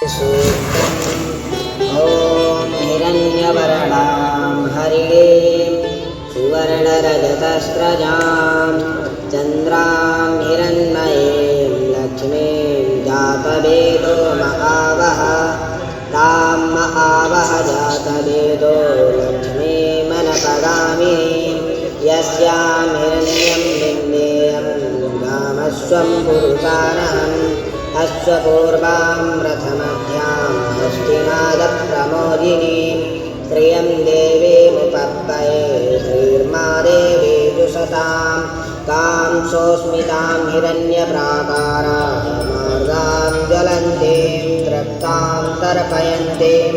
ॐ हिरण्यवर्णां हरिणीं सुवर्णरजतस्रजां चन्द्रां हिरण्मयीं लक्ष्मीं जातवेदो महावः तां महावः जातवेदो लक्ष्मीमनपगामिनीं यस्यां हिरण्यं विन्देयं गामस्वं पुरुषानहम् अश्वपूर्वां रथमध्यां हस्तिनादप्रमोदिनीं श्रियं देवीमुपप्पये श्रीर्मा देवी दुषतां कां सोऽस्मितां हिरण्यप्राकारां मार्गां ज्वलन्तीं तृप्तां तर्पयन्तीं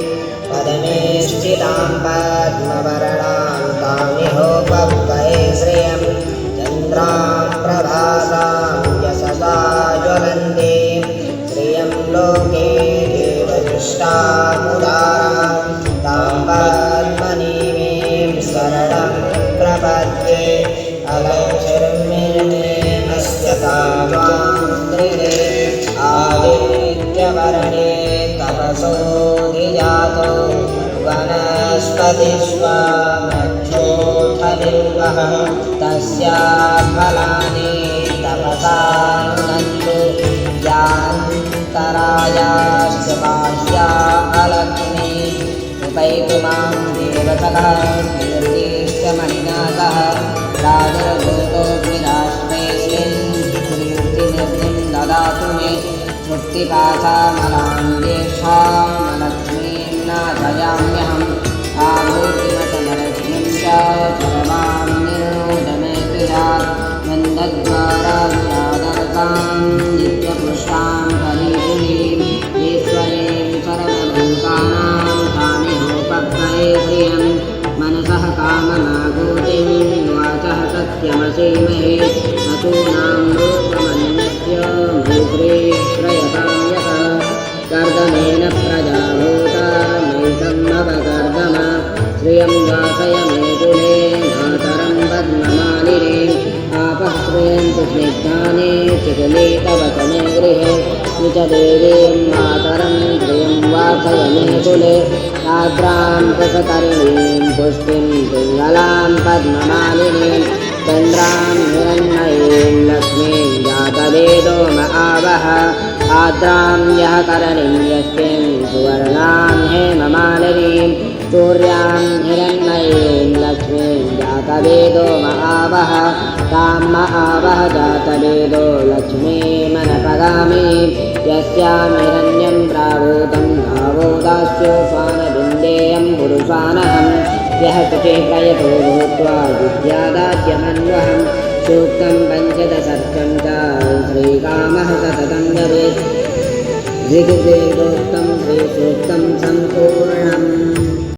पदमे स्थितां पद्मवर्णां तामिहोपप्पये श्रियं चन्द्रां प्रभासां यशसा ज्वलन्तीं श्रियं लोके देवदुष्टामुदारां तां पद्मनीमीं शरणं प्रपद्ये अलक्षिर्मिर्मेणस्य तावां त्रिणे आदित्यवर्णे तपसोऽधिजातो वनस्पतिष्वामच्छोथबिम्बः तस्या फलानि तपसानुनन्तु यान्तरायाश्च बाह्या अलक्ष्मी उपैतु मां देवसखः कीर्तिश्च मणिना सह राजर्भूतोऽग्निराश्मेऽस्मिन् कीर्तिनिर्तिं ददातु मे मुक्तिपाशामलां ज्येष्ठामलक्ष्मीं नाशयाम्यहम् आभूतिमतमलक्ष्मीं च सर्वां निरोधमे क्रियात् नन्दद्वारादर्तां नित्यपुष्टां हरिपुरीं ईश्वरीं सर्वभूतानां तामिहोपप्पये श्रियं मनसः कामनाभूतिं वाचः सत्यमसीमहे नतूनां रूपमन्यस्य मैत्रीश्रयतां यः कर्दमेन प्रजाभूता नैतमवकर्दम श्रियं वासय मे कुले मातरं पद्ममालिनीम् आपः श्रियन्तु स्निग्धानि चिकुले तव मे गृहे निजदेवीं मातरं श्रियं वासय मे कुले आद्रां कृशतरुणीं पुष्टिं पिङ्गलां पद्ममालिनीं चन्द्रां हिरण्मयीं लक्ष्मीं जातवेदो महावः आद्रां यः करणीं यस्मिं सुवर्णां हेममालिनीं सूर्यां हिरण्मयीं लक्ष्मीं जातवेदो महावः तां महावः जातवेदो लक्ष्मीमनपगामिनीं यस्यां हिरण्यं प्रावूतं गावो दास्योपानबिन्देयं पुरुषानहं यः शुचे प्रयतो भूत्वा विद्यादाद्यमन्वहं सूक्तं पञ्चदशर्कं च श्रीकामः सततं जपेत् ऋग्वेदोक्तं श्रीसूक्तं सम्पूर्णम्।